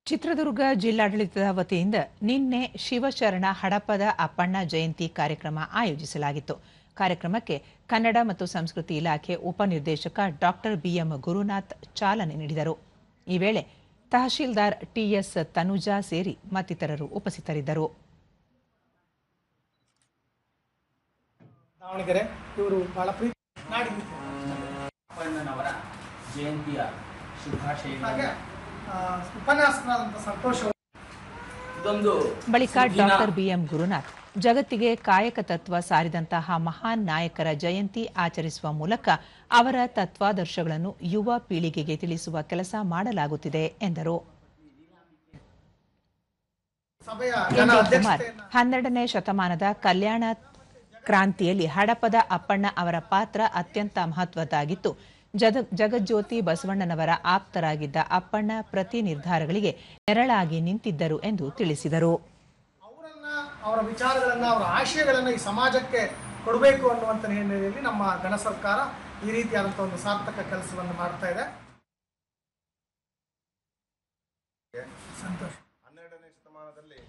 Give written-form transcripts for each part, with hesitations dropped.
ಚಿತ್ರದುರ್ಗ ಜಿಲ್ಲಾಡಳಿತದ ವತಿಯಿಂದ ನಿನ್ನೆ ಶಿವಶರಣ ಹಡಪದ ಅಪ್ಪಣ್ಣ ಜಯಂತಿ ಕಾರ್ಯಕ್ರಮ ಆಯೋಜಿಸಲಾಗಿತ್ತು. ಕಾರ್ಯಕ್ರಮಕ್ಕೆ ಕನ್ನಡ ಮತ್ತು ಸಂಸ್ಕೃತಿ ಇಲಾಖೆ ಉಪನಿರ್ದೇಶಕ ಡಾಕ್ಟರ್ ಬಿಎಂ ಗುರುನಾಥ್ ಚಾಲನೆ ನೀಡಿದರು. ಈ ವೇಳೆ ತಹಶೀಲ್ದಾರ್ ಟಿಎಸ್ ತನುಜಾ ಸೇರಿ ಮತ್ತಿತರರು ಉಪಸ್ಥಿತರಿದ್ದರು. ಬಳಿಕ ಡಾಕ್ಟರ್ ಬಿಎಂ ಗುರುನಾಥ್ ಜಗತ್ತಿಗೆ ಕಾಯಕ ತತ್ವ ಸಾರಿದಂತಹ ಮಹಾನ್ ನಾಯಕರ ಜಯಂತಿ ಆಚರಿಸುವ ಮೂಲಕ ಅವರ ತತ್ವಾದರ್ಶಗಳನ್ನು ಯುವ ಪೀಳಿಗೆಗೆ ತಿಳಿಸುವ ಕೆಲಸ ಮಾಡಲಾಗುತ್ತಿದೆ ಎಂದರು. 12ನೇ ಶತಮಾನದ ಕಲ್ಯಾಣ ಕ್ರಾಂತಿಯಲ್ಲಿ ಹಡಪದ ಅಪ್ಪಣ್ಣ ಅವರ ಪಾತ್ರ ಅತ್ಯಂತ ಮಹತ್ವದ್ದಾಗಿತ್ತು. ಜಗಜ್ಯೋತಿ ಬಸವಣ್ಣನವರ ಆಪ್ತರಾಗಿದ್ದ ಅಪ್ಪಣ್ಣ ಪ್ರತಿ ನಿರ್ಧಾರಗಳಿಗೆ ನೆರಳಾಗಿ ನಿಂತಿದ್ದರು ಎಂದು ತಿಳಿಸಿದರು. ಅವರ ವಿಚಾರಗಳನ್ನು, ಅವರ ಆಶಯಗಳನ್ನು ಈ ಸಮಾಜಕ್ಕೆ ಕೊಡಬೇಕು ಅನ್ನುವಂಥ ಹಿನ್ನೆಲೆಯಲ್ಲಿ ನಮ್ಮ ಗಣ ಸರ್ಕಾರ ಈ ರೀತಿಯಾದಂತಹ ಒಂದು ಸಾರ್ಥಕ ಕೆಲಸವನ್ನು ಮಾಡ್ತಾ ಇದೆ. ಸಂತೋಷ್. 12ನೇ ಶತಮಾನದಲ್ಲಿ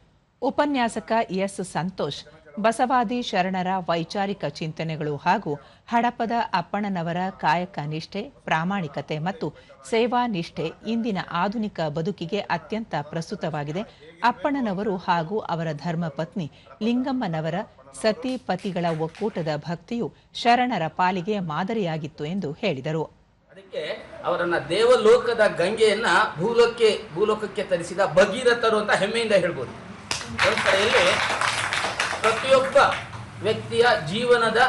ಉಪನ್ಯಾಸಕ ಎಸ್ ಸಂತೋಷ್ ಬಸವಾದಿ ಶರಣರ ವೈಚಾರಿಕ ಚಿಂತನೆಗಳು ಹಾಗೂ ಹಡಪದ ಅಪ್ಪಣ್ಣನವರ ಕಾಯಕ ನಿಷ್ಠೆ, ಪ್ರಾಮಾಣಿಕತೆ ಮತ್ತು ಸೇವಾ ನಿಷ್ಠೆ ಇಂದಿನ ಆಧುನಿಕ ಬದುಕಿಗೆ ಅತ್ಯಂತ ಪ್ರಸ್ತುತವಾಗಿದೆ. ಅಪ್ಪಣ್ಣನವರು ಹಾಗೂ ಅವರ ಧರ್ಮಪತ್ನಿ ಲಿಂಗಮ್ಮನವರ ಸತಿ ಪತಿಗಳ ಒಕ್ಕೂಟದ ಭಕ್ತಿಯು ಶರಣರ ಪಾಲಿಗೆ ಮಾದರಿಯಾಗಿತ್ತು ಎಂದು ಹೇಳಿದರು. ಅದಕ್ಕೆ ಅವರನ್ನ ದೇವಲೋಕದ ಗಂಗೆಯನ್ನ ಭೂಲೋಕಕ್ಕೆ ತರಿಸಿದ ಭಗೀರಥರು ಅಂತ ಹೆಮ್ಮೆಯಿಂದ ಹೇಳ್ಬೋದು. ಒಂದು ಕಡೆಯಲ್ಲಿ ಪ್ರತಿಯೊಬ್ಬ ವ್ಯಕ್ತಿಯ ಜೀವನದ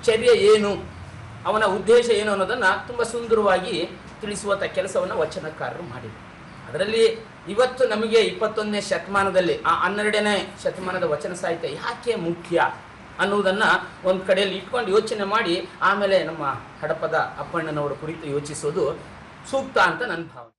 ಚರ್ಯೆ ಏನು, ಅವನ ಉದ್ದೇಶ ಏನು ಅನ್ನೋದನ್ನು ತುಂಬ ಸುಂದರವಾಗಿ ತಿಳಿಸುವಂಥ ಕೆಲಸವನ್ನು ವಚನಕಾರರು ಮಾಡಿದರು. ಅದರಲ್ಲಿ ಇವತ್ತು ನಮಗೆ 21ನೇ ಶತಮಾನದಲ್ಲಿ ಆ 12ನೇ ಶತಮಾನದ ವಚನ ಸಾಹಿತ್ಯ ಯಾಕೆ ಮುಖ್ಯ ಅನ್ನುವುದನ್ನು ಒಂದು ಕಡೆಯಲ್ಲಿ ಇಟ್ಕೊಂಡು ಯೋಚನೆ ಮಾಡಿ ಆಮೇಲೆ ನಮ್ಮ ಹಡಪದ ಅಪ್ಪಣ್ಣನವರ ಕುರಿತು ಯೋಚಿಸೋದು ಸೂಕ್ತ ಅಂತ ನನ್ನ ಭಾವನೆ.